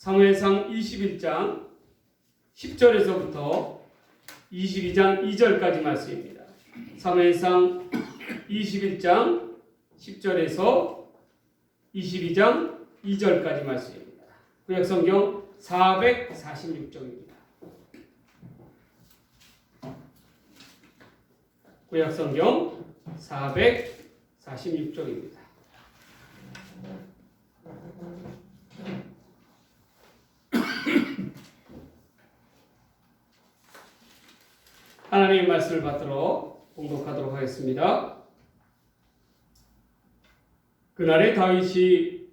사무엘상 21장 10절에서부터 22장 2절까지 말씀입니다. 사무엘상 21장 10절에서 22장 2절까지 말씀입니다. 구약성경 446쪽입니다. 구약성경 446쪽입니다. 하나님의 말씀을 받들어 봉독하도록 하겠습니다. 그날에 다윗이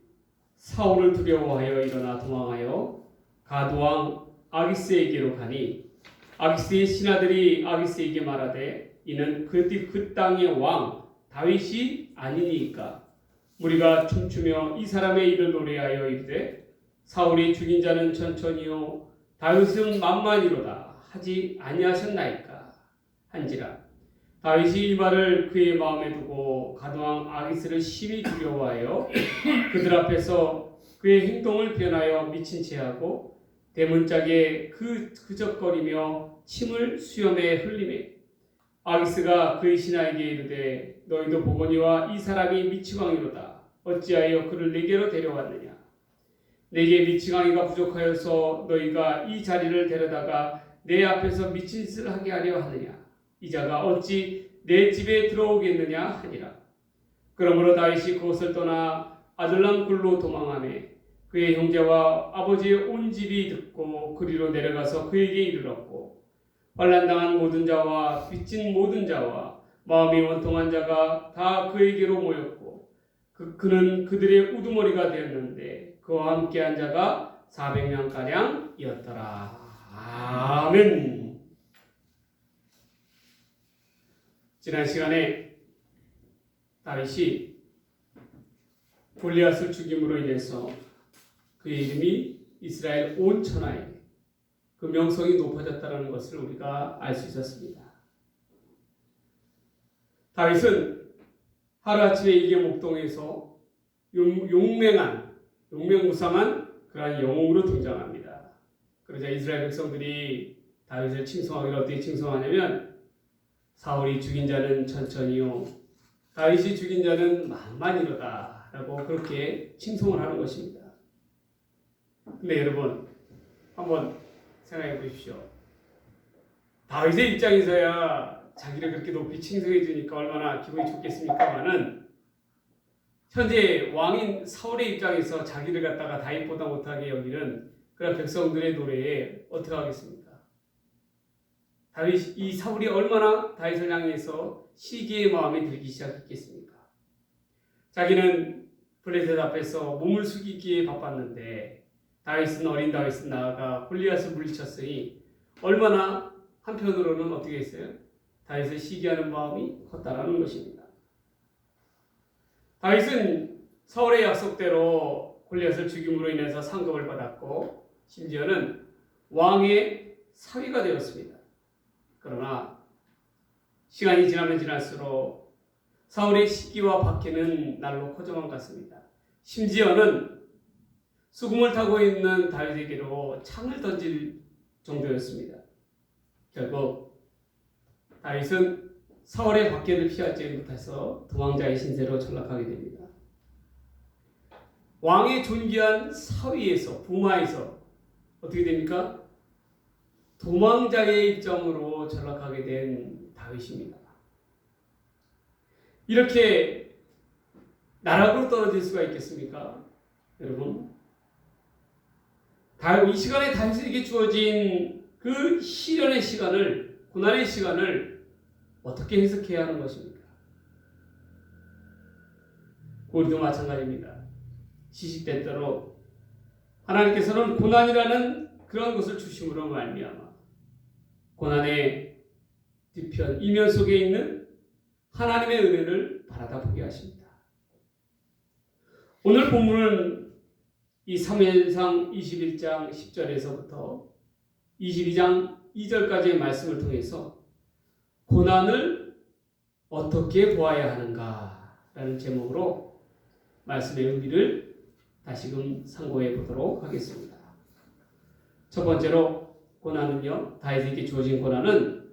사울을 두려워하여 일어나 도망하여 가드왕 아기스에게로 가니 아기스의 신하들이 아기스에게 말하되 이는 그 땅의 왕 다윗이 아니니까 우리가 춤추며 이 사람의 일을 노래하여 이르되 사울이 죽인 자는 천천히요 다윗은 만만이로다 하지 아니하셨나이까 한지라. 다윗이 이 말을 그의 마음에 두고 가드왕 아기스를 심히 두려워하여 그들 앞에서 그의 행동을 변하여 미친 채 하고 대문짝에 그적거리며 침을 수염에 흘리매 아기스가 그의 신하에게 이르되 너희도 보거니와 이 사람이 미치광이로다. 어찌하여 그를 내게로 데려왔느냐. 내게 미치광이가 부족하여서 너희가 이 자리를 데려다가 내 앞에서 미친 짓을 하게 하려 하느냐. 이 자가 어찌 내 집에 들어오겠느냐 하니라. 그러므로 다윗이 그것을 떠나 아들람 굴로 도망하매 그의 형제와 아버지의 온 집이 듣고 그리로 내려가서 그에게 이르렀고 환난당한 모든 자와 빚진 모든 자와 마음이 원통한 자가 다 그에게로 모였고 그는 그들의 우두머리가 되었는데 그와 함께한 자가 400명가량이었더라. 아멘. 지난 시간에 다윗이 골리앗을 죽임으로 인해서 그의 이름이 이스라엘 온 천하에 그 명성이 높아졌다는 것을 우리가 알 수 있었습니다. 다윗은 하루아침에 이게 목동에서 용맹무sam한 그러한 영웅으로 등장합니다. 그러자 이스라엘 백성들이 다윗을 칭송하기를 어떻게 칭송하냐면 사울이 죽인 자는 천천히요 다윗이 죽인 자는 만만이로다 라고 그렇게 칭송을 하는 것입니다. 근데 여러분 한번 생각해 보십시오. 다윗의 입장에서야 자기를 그렇게 높이 칭송해 주니까 얼마나 기분이 좋겠습니까마는 현재 왕인 사울의 입장에서 자기를 갖다가 다윗보다 못하게 여기는 그런 백성들의 노래에 어떻게 하겠습니까? 다윗, 이 사울이 얼마나 다윗을 향해서 시기의 마음이 들기 시작했겠습니까? 자기는 블레셋 앞에서 몸을 숙이기에 바빴는데 어린 다윗은 나아가 골리앗을 물리쳤으니 얼마나 한편으로는 어떻게 했어요? 다윗을 시기하는 마음이 컸다라는 것입니다. 다윗은 사울의 약속대로 골리앗을 죽임으로 인해서 상급을 받았고 심지어는 왕의 사위가 되었습니다. 그러나 시간이 지나면 지날수록 사울의 시기와 박해는 날로 커져만 갔습니다. 심지어는 수금을 타고 있는 다윗에게로 창을 던질 정도였습니다. 결국 다윗은 사울의 박해를 피하지 못해서 도망자의 신세로 전락하게 됩니다. 왕의 존귀한 사위에서 부마에서 어떻게 됩니까? 도망자의 입장으로 전락하게 된 다윗입니다. 이렇게 나락으로 떨어질 수가 있겠습니까? 여러분, 이 시간에 다윗에게 주어진 그 시련의 시간을, 고난의 시간을 어떻게 해석해야 하는 것입니까? 우리도 마찬가지입니다. 시식된 대로 하나님께서는 고난이라는 그런 것을 주심으로 말미암아 고난의 뒤편 이면 속에 있는 하나님의 은혜를 바라다 보게 하십니다. 오늘 본문은 이 사무엘상 21장 10절에서부터 22장 2절까지의 말씀을 통해서 고난을 어떻게 보아야 하는가라는 제목으로 말씀의 의미를 다시금 상고해 보도록 하겠습니다. 첫 번째로 고난은요, 다윗에게 주어진 고난은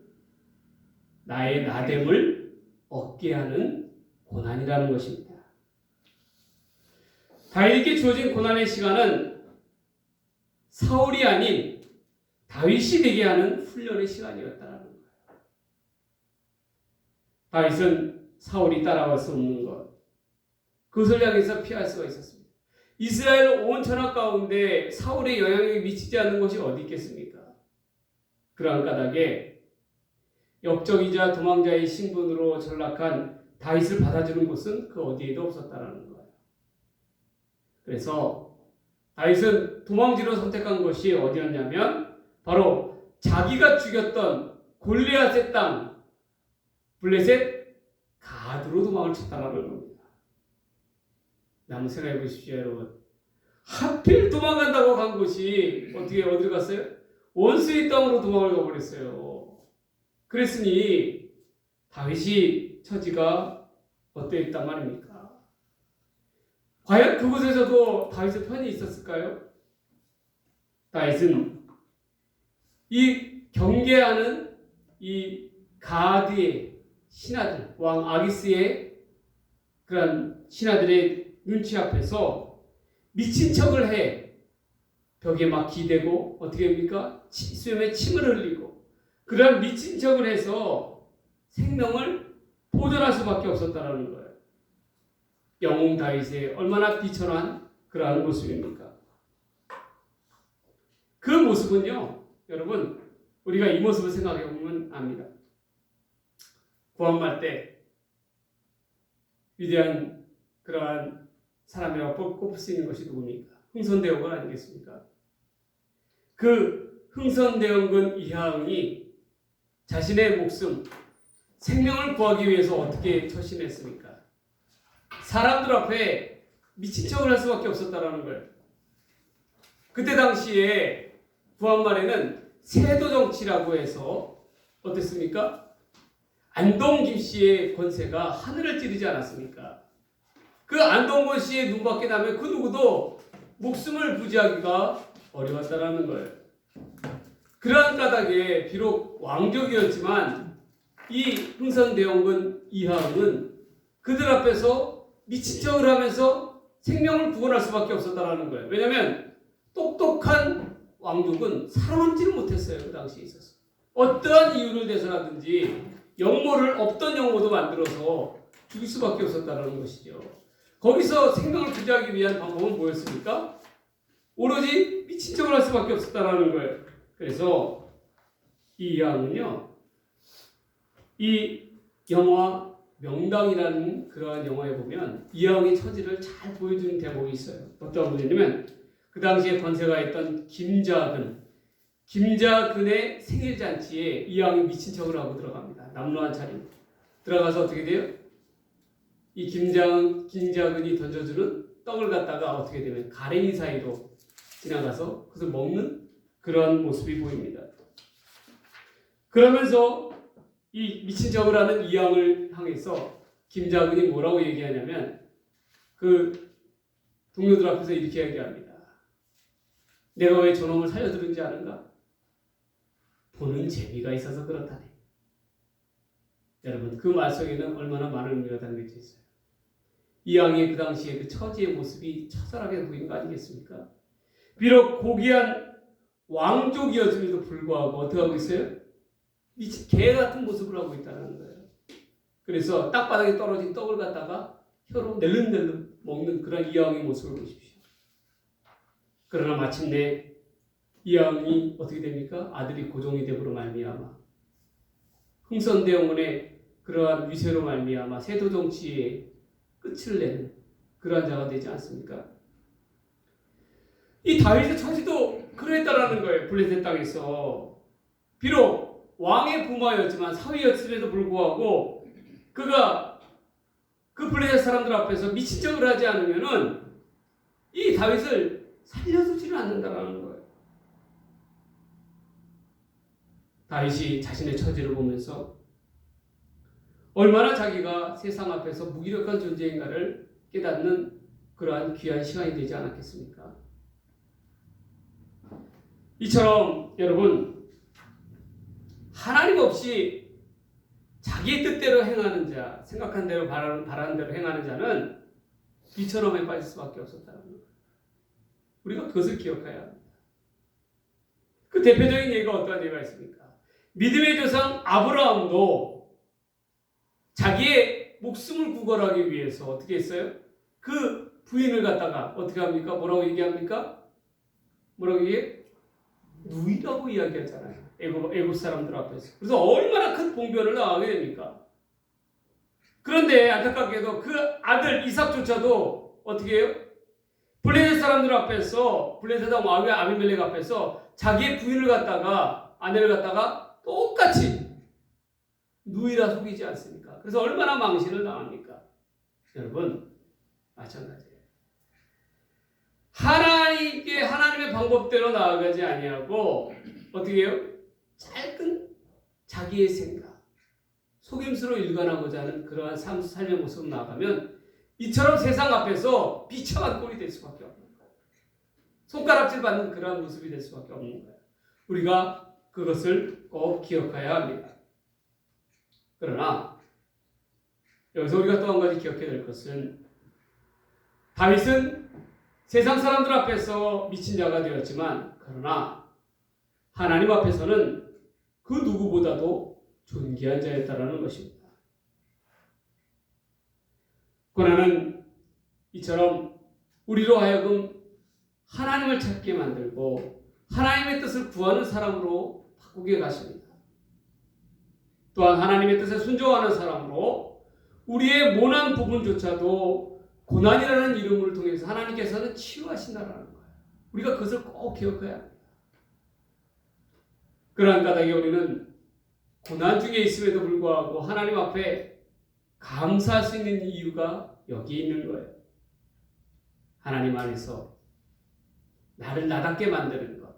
나의 나됨을 얻게 하는 고난이라는 것입니다. 다윗에게 주어진 고난의 시간은 사울이 아닌 다윗이 되게 하는 훈련의 시간이었다는 거예요. 다윗은 사울이 따라갈 수 없는 것, 그것을 향해서 피할 수가 있었습니다. 이스라엘 온 천하 가운데 사울의 영향력이 미치지 않는 곳이 어디 있겠습니까? 그러한 까닭에 역적이자 도망자의 신분으로 전락한 다윗을 받아주는 곳은 그 어디에도 없었다는 거예요. 그래서 다윗은 도망지로 선택한 것이 어디였냐면 바로 자기가 죽였던 골리앗의 땅 블레셋 가드로 도망을 쳤다라는 겁니다. 한번 생각해 보십시오, 여러분. 하필 도망간다고 간 곳이 어디로 갔어요? 원수의 땅으로 도망을 가버렸어요. 그랬으니 다윗이 처지가 어땠단 말입니까? 과연 그곳에서도 다윗의 편이 있었을까요? 다윗은 이 경계하는 이 가드의 신하들, 왕 아기스의 그런 신하들의 눈치 앞에서 미친 척을 해 벽에 막 기대고 어떻게 합니까? 수염에 침을 흘리고 그런 미친 척을 해서 생명을 보존할 수밖에 없었다는 거예요. 영웅 다윗의 얼마나 비천한 그러한 모습입니까? 그 모습은요, 여러분, 우리가 이 모습을 생각해 보면 압니다. 구한말 때 위대한 그러한 사람이라고 꼽을 수 있는 것이 누굽니까? 흥선대원군 아니겠습니까? 그 흥선대원군 이하응이 자신의 목숨, 생명을 구하기 위해서 어떻게 처신했습니까? 사람들 앞에 미친 척을 할 수밖에 없었다는 거예요. 그때 당시에 구한말에는 세도정치라고 해서 어땠습니까? 안동 김씨의 권세가 하늘을 찌르지 않았습니까? 그 안동권 씨의 눈밖에 나면 그 누구도 목숨을 부지하기가 어려웠다는 거예요. 그러한 까닭에 비록 왕족이었지만 이 흥선대원군 이하응은 그들 앞에서 미친 척을 하면서 생명을 구원할 수밖에 없었다는 거예요. 왜냐하면 똑똑한 왕족은 살아남지를 못했어요. 그 당시에 있어서. 어떠한 이유를 대서라든지 없던 영모도 만들어서 죽일 수밖에 없었다는 것이죠. 거기서 생명을 부지하기 위한 방법은 뭐였습니까? 오로지 미친 척을 할 수밖에 없었다는 거예요. 그래서 이 이하응은요, 이 영화 명당이라는 그러한 영화에 보면 이하응의 처지를 잘 보여주는 대목이 있어요. 어떤 분이냐면 그 당시에 권세가 있던 김자근의 생일잔치에 이하응이 미친 척을 하고 들어갑니다. 남루한 차림. 들어가서 어떻게 돼요? 이 김자근이 던져주는 떡을 갖다가 어떻게 되면 가랭이 사이로 지나가서 그것을 먹는 그런 모습이 보입니다. 그러면서 이 미친 척을 하는 이하응을 향해서 김자근이 뭐라고 얘기하냐면 그 동료들 앞에서 이렇게 얘기합니다. 내가 왜 저놈을 살려두는지 아는가? 보는 재미가 있어서 그렇다네. 여러분, 그 말 속에는 얼마나 많은 의미가 담겨져 있어요. 이하응의 그 당시에 그 처지의 모습이 처절하게 보이는 거 아니겠습니까? 비록 고귀한 왕족이었음에도 불구하고 어떻게 하고 있어요? 미친 개 같은 모습을 하고 있다는 거예요. 그래서 땅바닥에 떨어진 떡을 갖다가 혀로 낼름낼름 먹는 그런 이하응의 모습을 보십시오. 그러나 마침내 이하응이 어떻게 됩니까? 아들이 고종이 되므로 말미암아 흥선대원군의 그러한 위세로 말미암아 세도정치의 끝을 내는 그러한 자가 되지 않습니까? 이 다윗의 처지도 그랬다라는 거예요. 블레셋 땅에서 비록 왕의 부마였지만 사위였음에도 불구하고 그가 그 블레셋 사람들 앞에서 미친 척을 하지 않으면은 이 다윗을 살려두지는 않는다라는 거예요. 다윗이 자신의 처지를 보면서 얼마나 자기가 세상 앞에서 무기력한 존재인가를 깨닫는 그러한 귀한 시간이 되지 않았겠습니까? 이처럼 여러분, 하나님 없이 자기의 뜻대로 행하는 자, 생각한 대로 바라는 대로 행하는 자는 비처럼에 빠질 수밖에 없었다는 거예요. 우리가 그것을 기억해야 합니다. 그 대표적인 예가 어떠한 예가 있습니까? 믿음의 조상 아브라함도 자기의 목숨을 구걸하기 위해서 어떻게 했어요? 그 부인을 갖다가 어떻게 합니까? 뭐라고 얘기합니까? 뭐라고 얘기해? 누이라고 이야기하잖아요. 애굽 사람들 앞에서. 그래서 얼마나 큰 봉변을 당하게 됩니까? 그런데 안타깝게도 그 아들 이삭조차도 어떻게 해요? 블레셋 사람들 앞에서, 블레셋 왕 아비멜렉 앞에서 자기의 부인을 갖다가, 아내를 갖다가 똑같이 누이라 속이지 않습니까? 그래서 얼마나 망신을 당합니까? 여러분, 마찬가지예요. 하나님의 방법대로 나아가지 아니하고 어떻게 해요? 짧은 자기의 생각, 속임수로 일관하고자 하는 그러한 삶의 모습으로 나아가면 이처럼 세상 앞에서 비참한 꼴이 될 수밖에 없는 거예요. 손가락질 받는 그러한 모습이 될 수밖에 없는 거예요. 우리가 그것을 꼭 기억해야 합니다. 그러나 여기서 우리가 또 한 가지 기억해야 될 것은 다윗은 세상 사람들 앞에서 미친 자가 되었지만 그러나 하나님 앞에서는 그 누구보다도 존귀한 자였다라는 것입니다. 고난은 이처럼 우리로 하여금 하나님을 찾게 만들고 하나님의 뜻을 구하는 사람으로 바꾸게 하십니다. 또한 하나님의 뜻에 순종하는 사람으로 우리의 모난 부분조차도 고난이라는 이름을 통해서 하나님께서는 치유하신다라는 거예요. 우리가 그것을 꼭 기억해야 합니다. 그러한 까닭에 우리는 고난 중에 있음에도 불구하고 하나님 앞에 감사할 수 있는 이유가 여기 있는 거예요. 하나님 안에서 나를 나답게 만드는 것,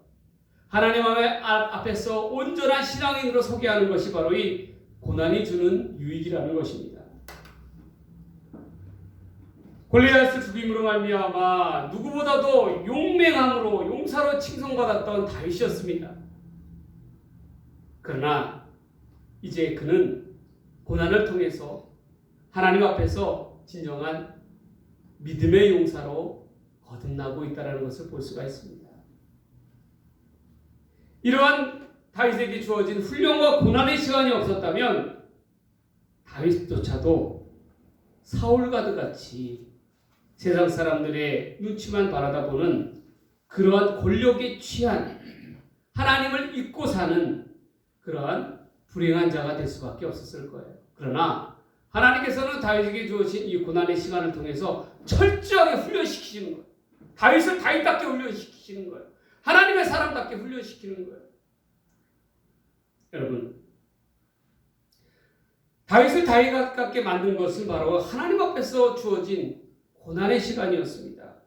하나님 앞에서 온전한 신앙인으로 서게 하는 것이 바로 이 고난이 주는 유익이라는 것입니다. 골리앗을 죽임으로 말미암아 누구보다도 용맹함으로 용사로 칭송받았던 다윗이었습니다. 그러나 이제 그는 고난을 통해서 하나님 앞에서 진정한 믿음의 용사로 거듭나고 있다는 것을 볼 수가 있습니다. 이러한 다윗에게 주어진 훈련과 고난의 시간이 없었다면 다윗조차도 사울과도 같이 세상 사람들의 눈치만 바라다보는 그러한 권력에 취한 하나님을 잊고 사는 그러한 불행한 자가 될 수밖에 없었을 거예요. 그러나 하나님께서는 다윗에게 주어진 이 고난의 시간을 통해서 철저하게 훈련시키시는 거예요. 다윗을 다윗답게 훈련시키시는 거예요. 하나님의 사람답게 훈련시키는 거예요. 여러분, 다윗을 다윗답게 만든 것은 바로 하나님 앞에서 주어진 고난의 시간이었습니다.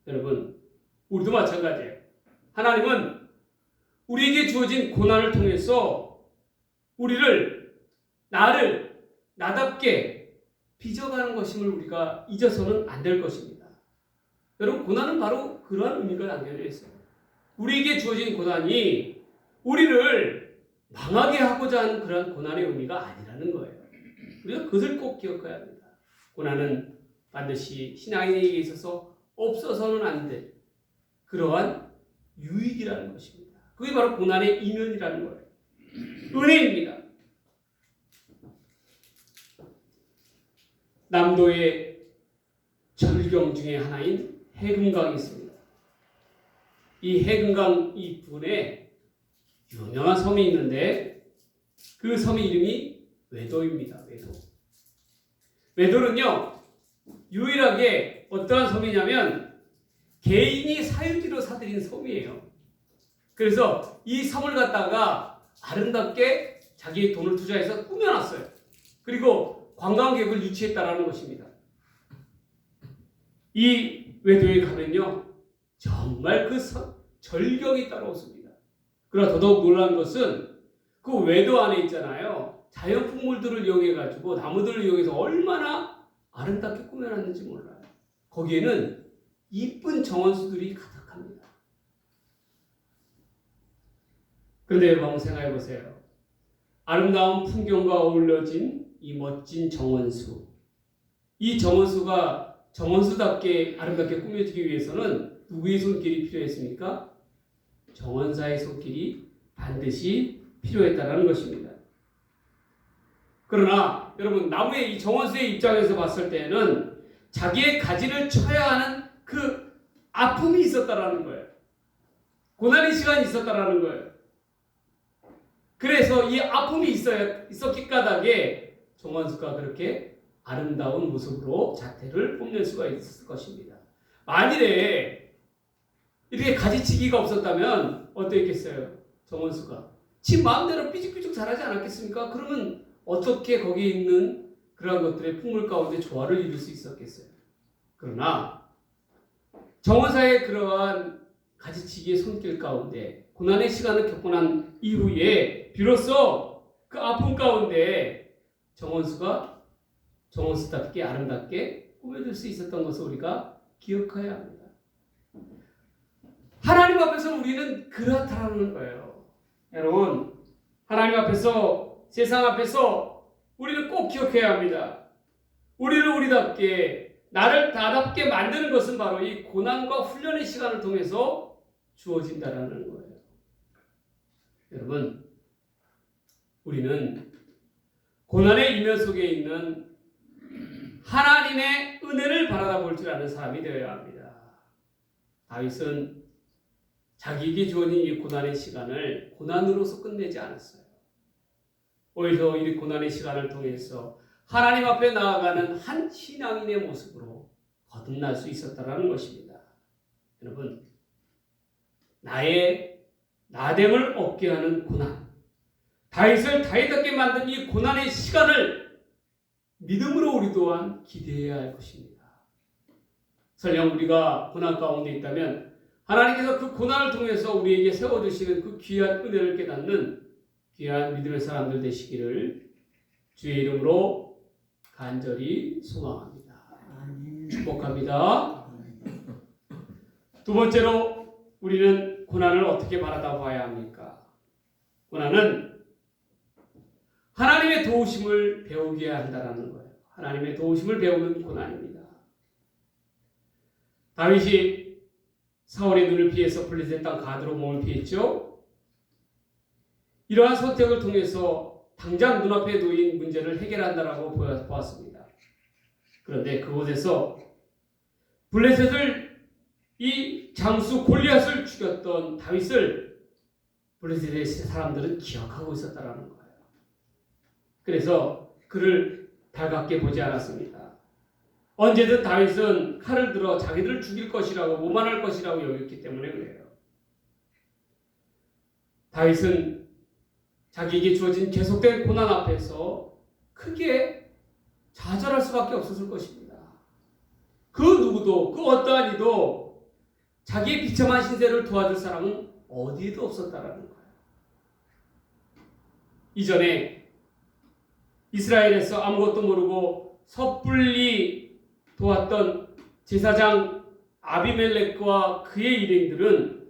여러분, 우리도 마찬가지예요. 하나님은 우리에게 주어진 고난을 통해서 나를 나답게 빚어가는 것임을 우리가 잊어서는 안 될 것입니다. 여러분, 고난은 바로 그러한 의미가 담겨져 있어요. 우리에게 주어진 고난이 우리를 망하게 하고자 하는 그러한 고난의 의미가 아니라는 거예요. 우리가 그것을 꼭 기억해야 합니다. 고난은 반드시 신앙인에게 있어서 없어서는 안 될 그러한 유익이라는 것입니다. 그게 바로 고난의 이면이라는 거예요. 은혜입니다. 남도의 절경 중에 하나인 해금강이 있습니다. 이 해금강 이 부근에 유명한 섬이 있는데 그 섬의 이름이 외도입니다. 외도는요, 유일하게 어떠한 섬이냐면 개인이 사유지로 사들인 섬이에요. 그래서 이 섬을 갖다가 아름답게 자기의 돈을 투자해서 꾸며놨어요. 그리고 관광객을 유치했다라는 것입니다. 이 외도에 가면요, 정말 그 절경이 따라오습니다. 그러나 더더욱 놀라운 것은 그 외도 안에 있잖아요. 자연 풍물들을 이용해가지고 나무들을 이용해서 얼마나 아름답게 꾸며놨는지 몰라요. 거기에는 이쁜 정원수들이 가득합니다. 그런데 여러분 한번 생각해 보세요. 아름다운 풍경과 어울려진 이 멋진 정원수. 이 정원수가 정원수답게 아름답게 꾸며지기 위해서는 누구의 손길이 필요했습니까? 정원사의 손길이 반드시 필요했다는 것입니다. 그러나 여러분 나무의 이 정원수의 입장에서 봤을 때는 자기의 가지를 쳐야 하는 그 아픔이 있었다라는 거예요. 고난의 시간이 있었다라는 거예요. 그래서 이 아픔이 있었기 까닭에 정원수가 그렇게 아름다운 모습으로 자태를 뽐낼 수가 있을 것입니다. 만일에 이렇게 가지치기가 없었다면 어땠겠어요? 정원수가 지 마음대로 삐죽삐죽 자라지 않았겠습니까? 그러면 어떻게 거기에 있는 그러한 것들의 풍물 가운데 조화를 이룰 수 있었겠어요? 그러나 정원사의 그러한 가지치기의 손길 가운데 고난의 시간을 겪고 난 이후에 비로소 그 아픔 가운데 정원수가 정원수답게 아름답게 꾸며줄 수 있었던 것을 우리가 기억해야 합니다. 하나님 앞에서 우리는 그렇다라는 거예요. 여러분, 하나님 앞에서, 세상 앞에서 우리는 꼭 기억해야 합니다. 우리를 우리답게, 나답게 만드는 것은 바로 이 고난과 훈련의 시간을 통해서 주어진다라는 거예요. 여러분, 우리는 고난의 이면 속에 있는 하나님의 은혜를 바라다 볼 줄 아는 사람이 되어야 합니다. 다윗은 자기에게 주어진 이 고난의 시간을 고난으로서 끝내지 않았어요. 오히려 이 고난의 시간을 통해서 하나님 앞에 나아가는 한 신앙인의 모습으로 거듭날 수 있었다는 것입니다. 여러분, 나의 나됨을 얻게 하는 고난, 다윗을 다윗답게 만든 이 고난의 시간을 믿음으로 우리 또한 기대해야 할 것입니다. 설령 우리가 고난 가운데 있다면 하나님께서 그 고난을 통해서 우리에게 세워주시는 그 귀한 은혜를 깨닫는 귀한 믿음의 사람들 되시기를 주의 이름으로 간절히 소망합니다. 축복합니다. 두 번째로 우리는 고난을 어떻게 바라다 봐야 합니까? 고난은 하나님의 도우심을 배우게 한다는 거예요. 하나님의 도우심을 배우는 고난입니다. 다윗이 사울의 눈을 피해서 블레셋 땅 가드로 몸을 피했죠. 이러한 선택을 통해서 당장 눈앞에 놓인 문제를 해결한다라고 보았습니다. 그런데 그곳에서 블레셋을 이 장수 골리앗을 죽였던 다윗을 블레셋의 사람들은 기억하고 있었다라는 거예요. 그래서 그를 달갑게 보지 않았습니다. 언제든 다윗은 칼을 들어 자기들을 죽일 것이라고 오만할 것이라고 여겼기 때문에 그래요. 다윗은 자기에게 주어진 계속된 고난 앞에서 크게 좌절할 수밖에 없었을 것입니다. 그 누구도 그 어떠한 이도 자기의 비참한 신세를 도와줄 사람은 어디에도 없었다라는 거예요. 이전에 이스라엘에서 아무것도 모르고 섣불리 도왔던 제사장 아비멜렉과 그의 일행들은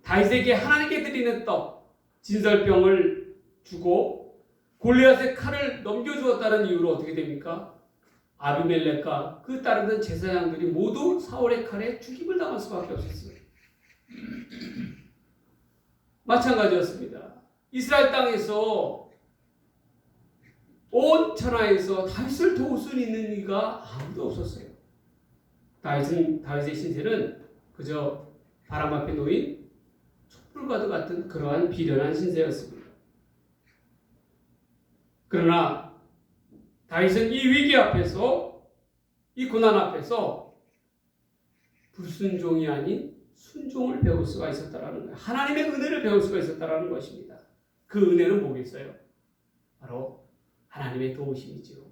다윗에게 하나님께 드리는 떡, 진설병을 주고 골리앗의 칼을 넘겨주었다는 이유로 어떻게 됩니까? 아비멜렉과 그 따르던 제사장들이 모두 사울의 칼에 죽임을 당할 수밖에 없었어요. 마찬가지였습니다. 이스라엘 땅에서 온 천하에서 다윗을 도울 수 있는 이가 아무도 없었어요. 다윗의 신세는 그저 바람 앞에 놓인 촛불과도 같은 그러한 비련한 신세였습니다. 그러나 다윗은 이 위기 앞에서, 이 고난 앞에서 불순종이 아닌 순종을 배울 수가 있었다라는 거예요. 하나님의 은혜를 배울 수가 있었다라는 것입니다. 그 은혜는 뭐겠어요? 바로 하나님의 도우심이죠.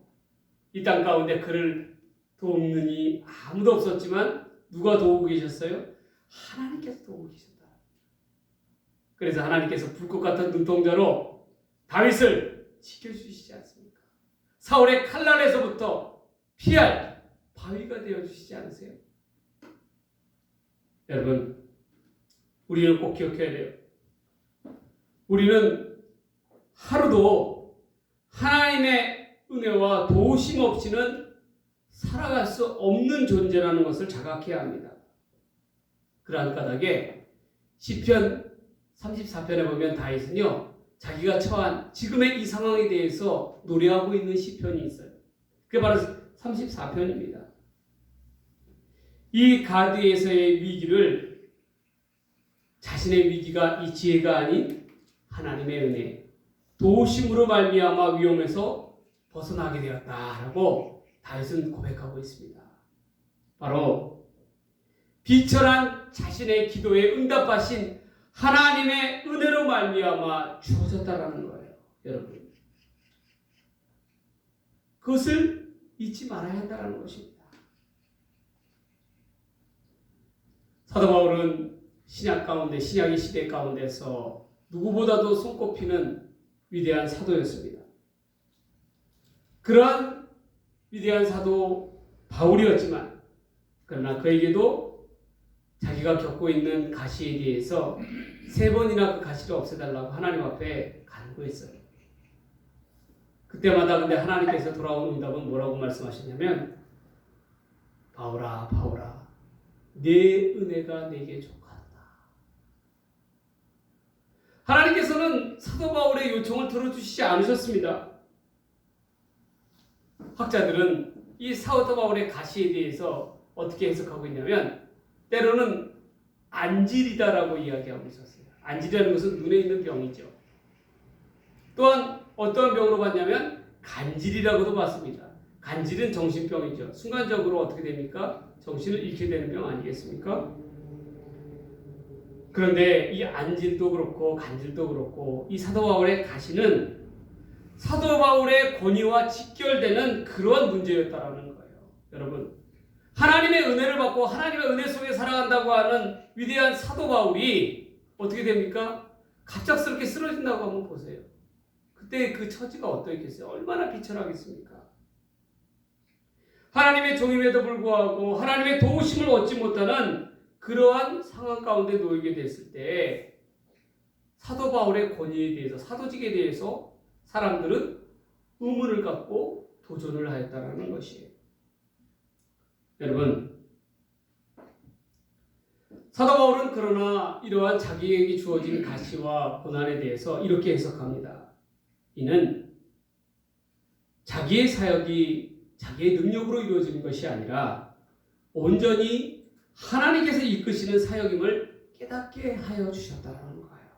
이 땅 가운데 그를 돕는 이 아무도 없었지만 누가 도우고 계셨어요? 하나님께서 도우고 계셨다. 그래서 하나님께서 불꽃 같은 눈동자로 다윗을 지켜주시지 않습니까? 사울의 칼날에서부터 피할 바위가 되어주시지 않으세요? 여러분, 우리는 꼭 기억해야 돼요. 우리는 하루도 하나님의 은혜와 도우심 없이는 살아갈 수 없는 존재라는 것을 자각해야 합니다. 그러한 까닭에 시편 34편에 보면 다윗은요, 자기가 처한 지금의 이 상황에 대해서 노래하고 있는 시편이 있어요. 그게 바로 34편입니다. 이 가드에서의 위기를 자신의 위기가 이 지혜가 아닌 하나님의 은혜, 도우심으로 말미암아 위험에서 벗어나게 되었다라고 다윗은 고백하고 있습니다. 바로 비천한 자신의 기도에 응답하신 하나님의 은혜로 말미암아 주어졌다라는 거예요. 여러분, 그것을 잊지 말아야 한다는 것입니다. 사도 바울은 신약 가운데, 신약의 시대 가운데서 누구보다도 손꼽히는 위대한 사도였습니다. 그러한 위대한 사도 바울이었지만, 그러나 그에게도 자기가 겪고 있는 가시에 대해서 3번이나 그 가시를 없애달라고 하나님 앞에 간구했어요. 그때마다 근데 하나님께서 돌아온 응답은 뭐라고 말씀하셨냐면, 바울아, 바울아, 내 은혜가 내게 족하다. 하나님께서는 사도 바울의 요청을 들어주시지 않으셨습니다. 학자들은 이 사도 바울의 가시에 대해서 어떻게 해석하고 있냐면, 때로는 안질이다라고 이야기하고 있었어요. 안질이라는 것은 눈에 있는 병이죠. 또한 어떤 병으로 봤냐면 간질이라고도 봤습니다. 간질은 정신병이죠. 순간적으로 어떻게 됩니까? 정신을 잃게 되는 병 아니겠습니까? 그런데 이 안질도 그렇고 간질도 그렇고 이 사도 바울의 가시는 사도 바울의 권위와 직결되는 그런 문제였다라는 거예요. 여러분, 하나님의 은혜를 받고 하나님의 은혜 속에 살아간다고 하는 위대한 사도 바울이 어떻게 됩니까? 갑작스럽게 쓰러진다고 한번 보세요. 그때 그 처지가 어떠했겠어요? 얼마나 비천하겠습니까? 하나님의 종임에도 불구하고 하나님의 도우심을 얻지 못하는 그러한 상황 가운데 놓이게 됐을 때 사도 바울의 권위에 대해서, 사도직에 대해서 사람들은 의문을 갖고 도전을 하였다는 것이에요. 여러분, 사도 바울은 그러나 이러한 자기에게 주어진 가시와 고난에 대해서 이렇게 해석합니다. 이는 자기의 사역이 자기의 능력으로 이루어지는 것이 아니라 온전히 하나님께서 이끄시는 사역임을 깨닫게 하여 주셨다는 거예요.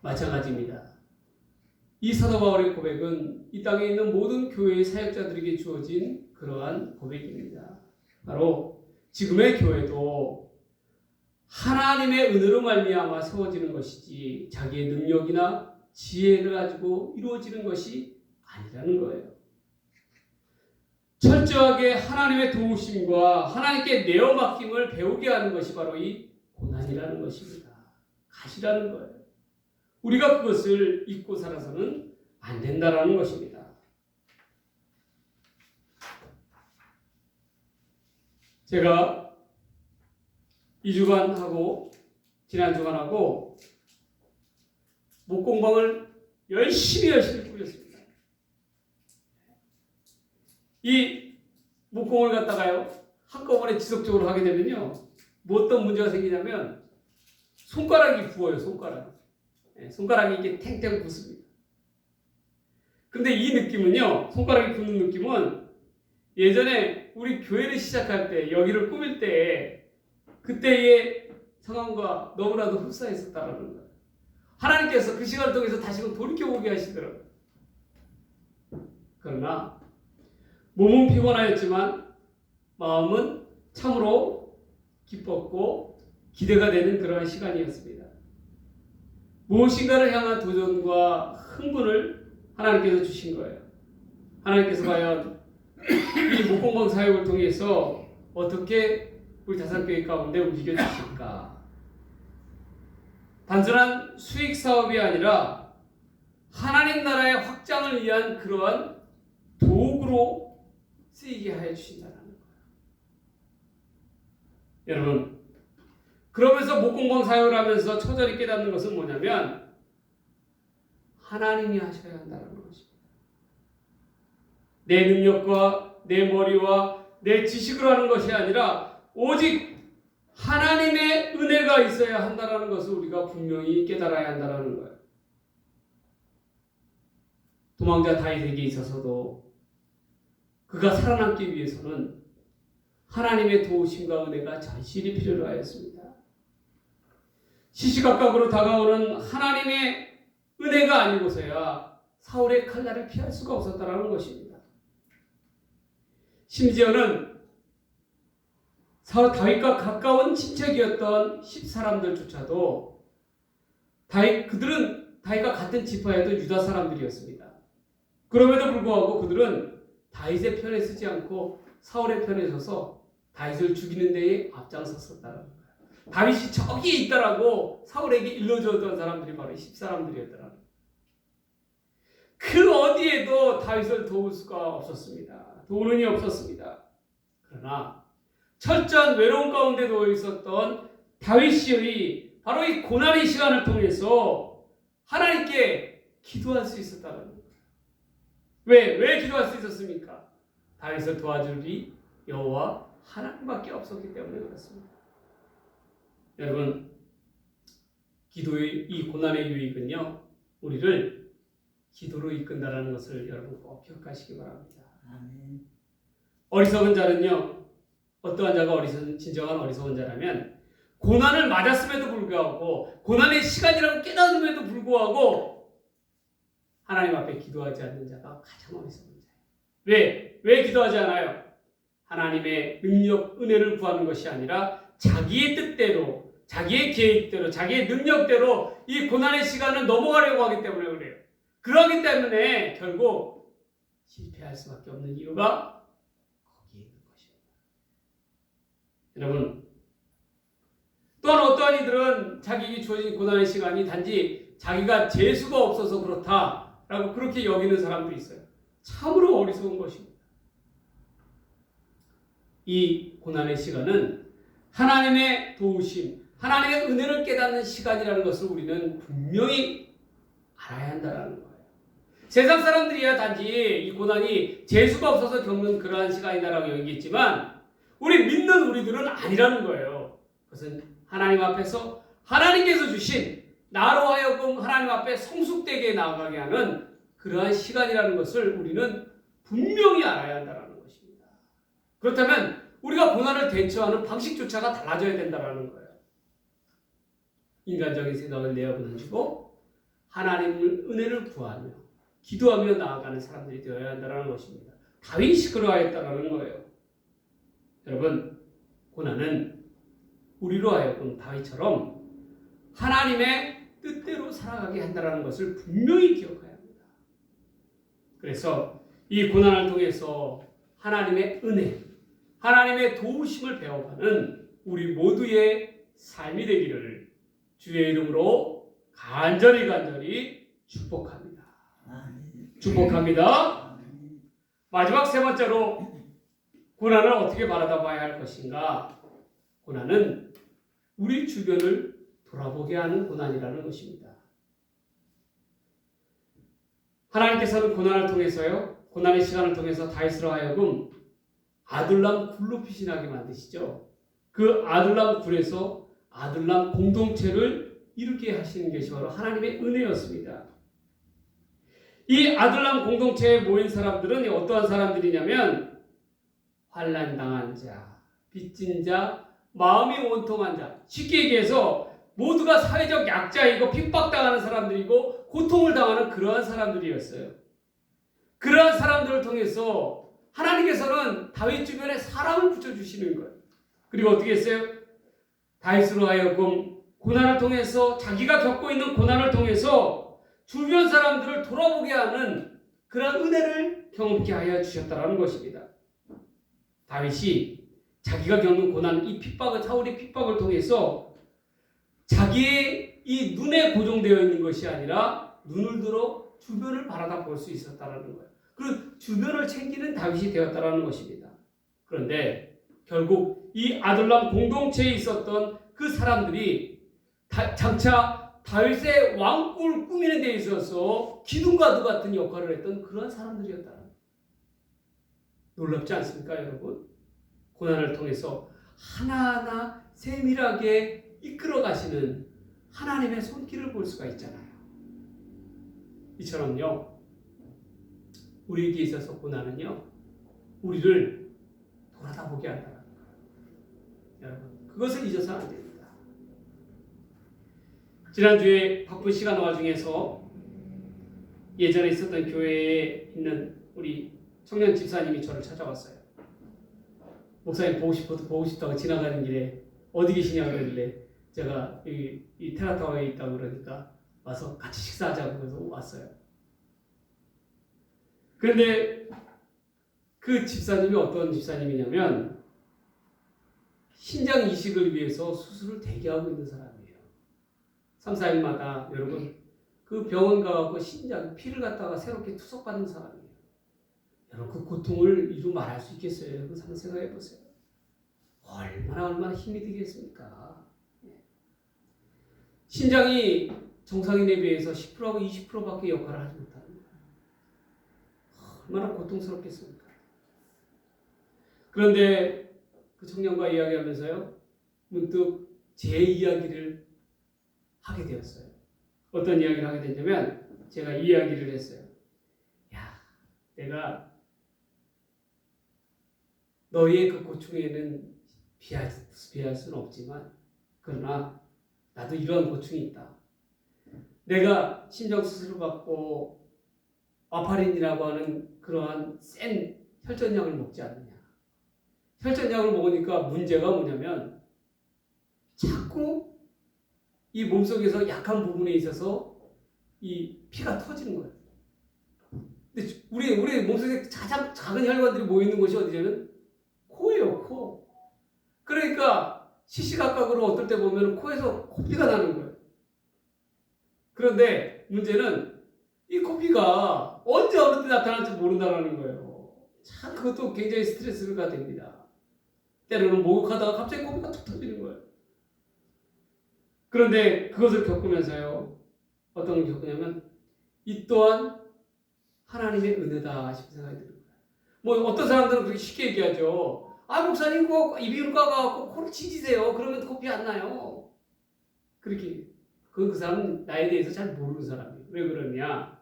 마찬가지입니다. 이 사도 바울의 고백은 이 땅에 있는 모든 교회의 사역자들에게 주어진 그러한 고백입니다. 바로 지금의 교회도 하나님의 은혜로 말미암아 세워지는 것이지 자기의 능력이나 지혜를 가지고 이루어지는 것이 아니라는 거예요. 철저하게 하나님의 도우심과 하나님께 내어 맡김을 배우게 하는 것이 바로 이 고난이라는 것입니다. 가시라는 거예요. 우리가 그것을 잊고 살아서는 안 된다라는 것입니다. 제가 2주간 하고 지난 주간 하고 목공방을 열심히 꾸렸습니다. 이 목공을 갖다가요 한꺼번에 지속적으로 하게 되면요 뭐 어떤 문제가 생기냐면 손가락이 부어요. 손가락이 이렇게 탱탱 붓습니다. 근데 이 느낌은요, 손가락이 붓는 느낌은 예전에 우리 교회를 시작할 때, 여기를 꾸밀 때, 그때의 상황과 너무나도 흡사했었다라는 거예요. 하나님께서 그 시간을 통해서 다시금 돌이켜보게 하시더라고요. 그러나 몸은 피곤하였지만 마음은 참으로 기뻤고 기대가 되는 그러한 시간이었습니다. 무엇인가를 향한 도전과 흥분을 하나님께서 주신 거예요. 하나님께서 과연 이 목공방 사역을 통해서 어떻게 우리 다산교회 가운데 움직여 주실까? 단순한 수익 사업이 아니라 하나님 나라의 확장을 위한 그러한 도구로 쓰이게 하여 주신다는 거예요. 여러분, 그러면서 목공방 사역을 하면서 처절히 깨닫는 것은 뭐냐면 하나님이 하셔야 한다는 것입니다. 내 능력과 내 머리와 내 지식으로 하는 것이 아니라 오직 하나님의 은혜가 있어야 한다는 것을 우리가 분명히 깨달아야 한다는 거예요. 도망자 다윗에게 있어서도 그가 살아남기 위해서는 하나님의 도우심과 은혜가 절실히 필요로 하였습니다. 시시각각으로 다가오는 하나님의 은혜가 아니고서야 사울의 칼날을 피할 수가 없었다는 것입니다. 심지어는 다윗과 가까운 친척이었던 10사람들조차도 그들은 다윗과 같은 지파에도 유다 사람들이었습니다. 그럼에도 불구하고 그들은 다윗의 편에 서지 않고 사울의 편에 서서 다윗을 죽이는 데에 앞장섰었다는 거예요. 다윗이 저기에 있다라고 사울에게 일러주었던 사람들이 바로 10사람들이었더라는 거예요. 그 어디에도 다윗을 도울 수가 없었습니다. 도우는 이 없었습니다. 그러나 철저한 외로움 가운데 놓여 있었던 다윗이 바로 이 고난의 시간을 통해서 하나님께 기도할 수 있었다는 거예요. 왜 기도할 수 있었습니까? 다윗을 도와주리 여호와 하나님밖에 없었기 때문에 그렇습니다. 여러분, 기도의 이 고난의 유익은요, 우리를 기도로 이끈다라는 것을 여러분 꼭 기억하시기 바랍니다. 아멘. 어리석은 자는요, 어떠한 자가 진정한 어리석은 자라면 고난을 맞았음에도 불구하고 고난의 시간이라고 깨달음에도 불구하고 하나님 앞에 기도하지 않는 자가 가장 어리석은 자예요. 왜 기도하지 않아요? 하나님의 능력, 은혜를 구하는 것이 아니라 자기의 뜻대로, 자기의 계획대로, 자기의 능력대로 이 고난의 시간을 넘어가려고 하기 때문에 그래요. 그러기 때문에 결국 실패할 수밖에 없는 이유가 거기에 있는 것입니다. 여러분, 또한 어떠한 이들은 자기에게 주어진 고난의 시간이 단지 자기가 재수가 없어서 그렇다라고 그렇게 여기는 사람도 있어요. 참으로 어리석은 것입니다. 이 고난의 시간은 하나님의 도우심, 하나님의 은혜를 깨닫는 시간이라는 것을 우리는 분명히 알아야 한다는 거예요. 세상 사람들이야 단지 이 고난이 재수가 없어서 겪는 그러한 시간이다라고 여기겠지만 우리 믿는 우리들은 아니라는 거예요. 그것은 하나님 앞에서 하나님께서 주신 나로 하여금 하나님 앞에 성숙되게 나아가게 하는 그러한 시간이라는 것을 우리는 분명히 알아야 한다는 것입니다. 그렇다면 우리가 고난을 대처하는 방식조차가 달라져야 된다는 거예요. 인간적인 생각을 내어버리고 하나님의 은혜를 구하며 기도하며 나아가는 사람들이 되어야 한다는 것입니다. 다윗이 그러하였다는 거예요. 여러분, 고난은 우리로 하여금 다윗처럼 하나님의 뜻대로 살아가게 한다는 것을 분명히 기억해야 합니다. 그래서 이 고난을 통해서 하나님의 은혜, 하나님의 도우심을 배워가는 우리 모두의 삶이 되기를 주의 이름으로 간절히 축복합니다. 축복합니다. 마지막 세 번째로 고난을 어떻게 바라봐야 할 것인가? 고난은 우리 주변을 돌아보게 하는 고난이라는 것입니다. 하나님께서는 고난을 통해서요, 고난의 시간을 통해서 다윗으로 하여금 아둘람 굴로 피신하게 만드시죠. 그 아둘람 굴에서 아둘람 공동체를 이루게 하시는 것이 바로 하나님의 은혜였습니다. 이 아둘람 공동체에 모인 사람들은 어떠한 사람들이냐면 환난당한 자, 빚진 자, 마음이 원통한 자, 쉽게 얘기해서 모두가 사회적 약자이고 핍박당하는 사람들이고 고통을 당하는 그러한 사람들이었어요. 그러한 사람들을 통해서 하나님께서는 다윗 주변에 사람을 붙여주시는 거예요. 그리고 어떻게 했어요? 다윗으로 하여금 고난을 통해서 자기가 겪고 있는 고난을 통해서 주변 사람들을 돌아보게 하는 그런 은혜를 경험케 하여 주셨다는 것입니다. 다윗이 자기가 겪는 고난, 이 핍박을, 사울의 핍박을 통해서 자기의 이 눈에 고정되어 있는 것이 아니라 눈을 들어 주변을 바라다 볼 수 있었다는 거예요. 그리고 주변을 챙기는 다윗이 되었다는 것입니다. 그런데 결국 이 아둘람 공동체에 있었던 그 사람들이 장차 다윗의 왕국을 꾸미는 데 있어서 기둥과도 같은 역할을 했던 그런 사람들이었다. 놀랍지 않습니까, 여러분? 고난을 통해서 하나하나 세밀하게 이끌어 가시는 하나님의 손길을 볼 수가 있잖아요. 이처럼요, 우리에게 있어서 고난은요, 우리를 돌아다보게 한다는 거예요. 여러분, 그것을 잊어서는 안 됩니다. 지난주에 바쁜 시간 와중에서 예전에 있었던 교회에 있는 우리 청년 집사님이 저를 찾아왔어요. 목사님 보고 싶다고 지나가는 길에 어디 계시냐고 그러길래 제가 이 테라타워에 있다고 그러니까 와서 같이 식사하자고 해서 왔어요. 그런데 그 집사님이 어떤 집사님이냐면 신장 이식을 위해서 수술을 대기하고 있는 사람이에요. 3, 4일마다 여러분 그 병원 가서 신장 피를 갖다가 새롭게 투석받는 사람이에요. 여러분 그 고통을 이루 말할 수 있겠어요? 여러분 한번 생각해 보세요. 얼마나 힘이 들겠습니까? 신장이 정상인에 비해서 10%하고 20%밖에 역할을 하지 못하는 거예요. 얼마나 고통스럽겠습니까? 그런데 그 청년과 이야기하면서요, 문득 제 이야기를 하게 되었어요. 어떤 이야기를 하게 됐냐면 제가 이 이야기를 했어요. 야, 내가 너의 그 고충에는 비할 수는 없지만 그러나 나도 이러한 고충이 있다. 내가 신장수술을 받고 와파린이라고 하는 그러한 센 혈전약을 먹지 않느냐. 혈전약을 먹으니까 문제가 뭐냐면 자꾸 이 몸속에서 약한 부분에 있어서 이 피가 터지는 거예요. 근데 우리 몸속에 가장 작은 혈관들이 모이는 곳이 어디냐면 코예요, 코. 그러니까 시시각각으로 어떨 때 보면 코에서 코피가 나는 거예요. 그런데 문제는 이 코피가 언제 어느 때 나타날지 모른다는 거예요. 참 그것도 굉장히 스트레스가 됩니다. 때로는 목욕하다가 갑자기 코피가 툭 터지는 거예요. 그런데 그것을 겪으면서요, 어떤 걸 겪으냐면 이 또한 하나님의 은혜다 싶은 생각이 드는 거예요. 뭐 어떤 사람들은 그렇게 쉽게 얘기하죠. 아, 목사님 꼭 이비인후과 가고 코를 찢으세요. 그러면 코피 안 나요. 그렇게. 그 사람은 나에 대해서 잘 모르는 사람이에요. 왜 그러냐?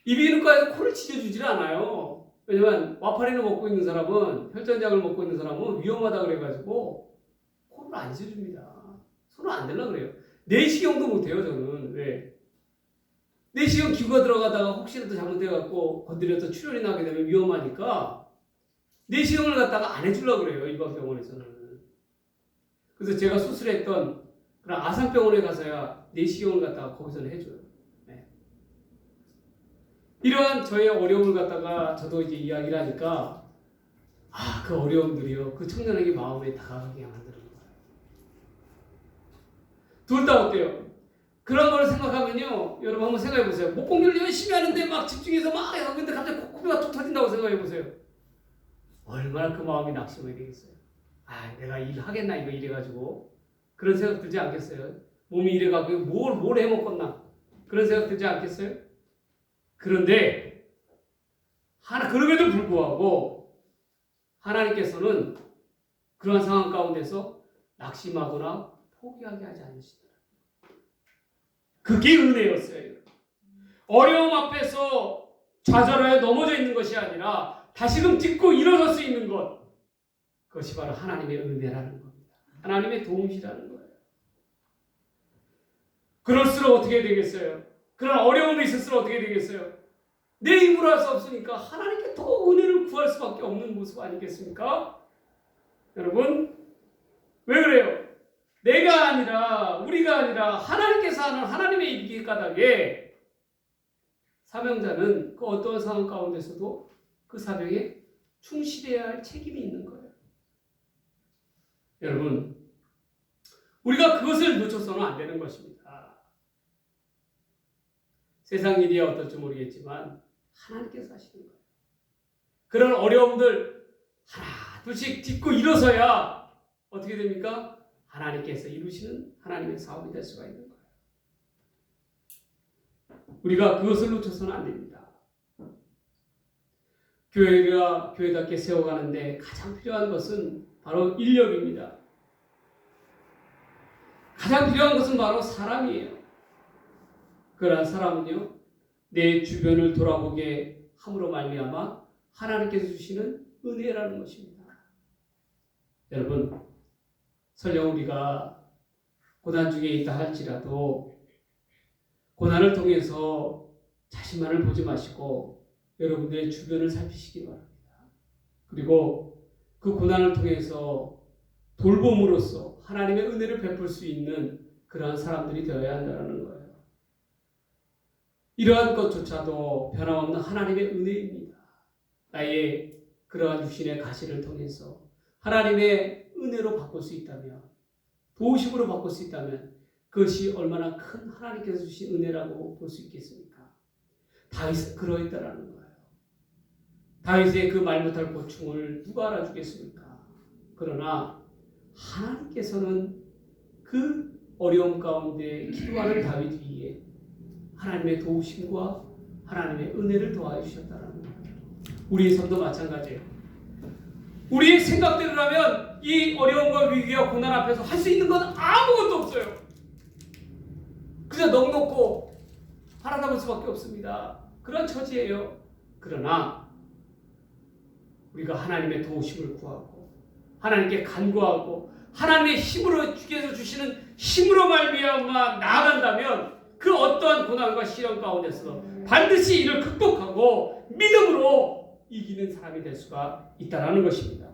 이비인후과에서 코를 찢어주질 않아요. 왜냐면 와파린을 먹고 있는 사람은, 혈전약을 먹고 있는 사람은 위험하다 그래가지고 코를 안 찢어줍니다. 손을 안 대려고 그래요. 내시경도 못해요, 저는. 왜? 내시경 기구가 들어가다가 혹시라도 잘못해갖고 건드려서 출혈이 나게 되면 위험하니까 내시경을 갖다가 안 해주려고 그래요, 일반병원에서는. 그래서 제가 수술했던 그런 아산병원에 가서야 내시경을 갖다가 거기서는 해줘요. 네. 이러한 저의 어려움을 갖다가 저도 이제 이야기를 하니까 그 어려움들이요, 그 청년에게 마음에 다가가게 만드는 거예요. 둘 다 어때요? 그런 걸 생각하면요, 여러분 한번 생각해 보세요. 목공률 열심히 하는데 막 집중해서 막 해요. 근데 갑자기 코피가 툭 터진다고 생각해 보세요. 얼마나 그 마음이 낙심하게 되겠어요. 내가 일하겠나 이거 이래가지고 그런 생각 들지 않겠어요? 몸이 이래가지고 뭘 해먹겠나 그런 생각 들지 않겠어요? 그런데 그럼에도 불구하고 하나님께서는 그런 상황 가운데서 낙심하거나 포기하게 하지 않으시더라고요. 그게 은혜였어요. 어려움 앞에서 좌절하여 넘어져 있는 것이 아니라 다시금 딛고 일어설 수 있는 것, 그것이 바로 하나님의 은혜라는 겁니다. 하나님의 도움이라는 거예요. 그럴수록 어떻게 되겠어요? 그런 어려움이 있을수록 어떻게 되겠어요? 내 힘으로 할 수 없으니까 하나님께 더 은혜를 구할 수밖에 없는 모습 아니겠습니까? 여러분, 왜 그래요? 내가 아니라, 우리가 아니라 하나님께서 하는 하나님의 일기 까닭에 사명자는 그 어떤 상황 가운데서도 그 사명에 충실해야 할 책임이 있는 거예요. 여러분, 우리가 그것을 놓쳐서는 안 되는 것입니다. 세상 일이야 어떨지 모르겠지만 하나님께서 하시는 거예요. 그런 어려움들 하나 둘씩 딛고 일어서야 어떻게 됩니까? 하나님께서 이루시는 하나님의 사업이 될 수가 있는 거예요. 우리가 그것을 놓쳐서는 안 됩니다. 교회가 교회답게 세워가는데 가장 필요한 것은 바로 인력입니다. 가장 필요한 것은 바로 사람이에요. 그러한 사람은요, 내 주변을 돌아보게 함으로 말미암아 하나님께서 주시는 은혜라는 것입니다. 여러분, 설령 우리가 고난 중에 있다 할지라도 고난을 통해서 자신만을 보지 마시고 여러분들의 주변을 살피시기 바랍니다. 그리고 그 고난을 통해서 돌봄으로써 하나님의 은혜를 베풀 수 있는 그러한 사람들이 되어야 한다는 거예요. 이러한 것조차도 변함없는 하나님의 은혜입니다. 나의 그러한 육신의 가시를 통해서 하나님의 은혜로 바꿀 수 있다면, 도우심으로 바꿀 수 있다면 그것이 얼마나 큰 하나님께서 주신 은혜라고 볼 수 있겠습니까? 다윗은 그러했다라는 거예요. 다윗의 그 말 못할 고충을 누가 알아주겠습니까? 그러나 하나님께서는 그 어려움 가운데 기도하는 다윗 위에 하나님의 도우심과 하나님의 은혜를 더하여 주셨다는 거예요. 우리의 삶도 마찬가지예요. 우리의 생각대로라면 이 어려움과 위기와 고난 앞에서 할 수 있는 건 아무것도 없어요. 그저 넉넉고 바라다볼 수밖에 없습니다. 그런 처지예요. 그러나 우리가 하나님의 도우심을 구하고 하나님께 간구하고 하나님의 힘으로 주께서 주시는 힘으로 말미암아 나아간다면 그 어떠한 고난과 시련 가운데서 반드시 이를 극복하고 믿음으로 이기는 사람이 될 수가 있다는 것입니다.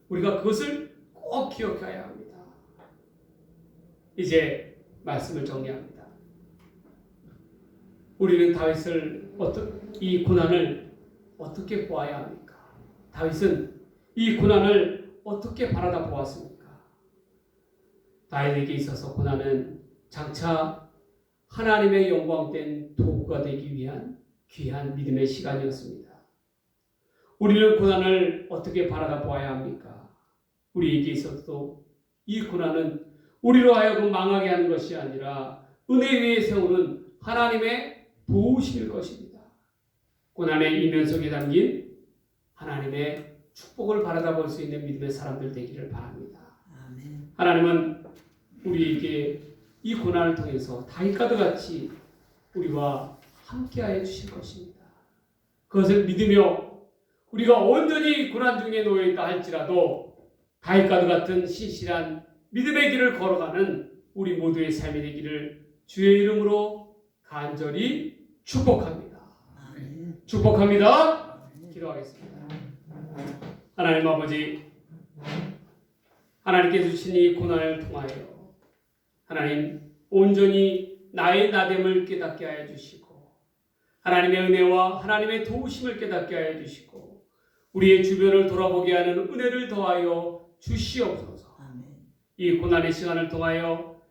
우리가 그것을 꼭 기억해야 합니다. 이제 말씀을 정리합니다. 우리는 다윗을 이 고난을 어떻게 보아야 합니까? 다윗은 이 고난을 어떻게 바라다 보았습니까? 다윗에게 있어서 고난은 장차 하나님의 영광된 도구가 되기 위한 귀한 믿음의 시간이었습니다. 우리는 고난을 어떻게 바라다 보아야 합니까? 우리에게 있어서도 이 고난은 우리로 하여금 망하게 하는 것이 아니라 은혜 위에 세우는 하나님의 도우심일 것입니다. 고난의 이면 속에 담긴 하나님의 축복을 바라다 볼 수 있는 믿음의 사람들 되기를 바랍니다. 아멘. 하나님은 우리에게 이 고난을 통해서 다윗과도 같이 우리와 함께하여 주실 것입니다. 그것을 믿으며 우리가 온전히 고난 중에 놓여 있다 할지라도 다윗과도 같은 신실한 믿음의 길을 걸어가는 우리 모두의 삶이 되기를 주의 이름으로 간절히 축복합니다. 축복합니다. 기도하겠습니다. 하나님 아버지, 하나님께서 주신 이 고난을 통하여 하나님 온전히 나의 나됨을 깨닫게 하여 주시고 하나님의 은혜와 하나님의 도우심을 깨닫게 하여 주시고 우리의 주변을 돌아보게 하는 은혜를 더하여 주시옵소서. 이 고난의 시간을 통하여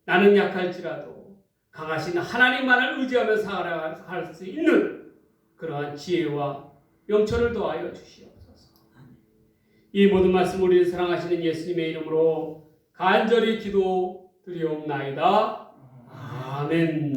나는 약할지라도 강하신 하나님만을 의지하며 살아갈 수 있는 그러한 지혜와 영천을 더하여 주시옵소서. 이 모든 말씀 우리를 사랑하시는 예수님의 이름으로 간절히 기도드리옵나이다. 아멘.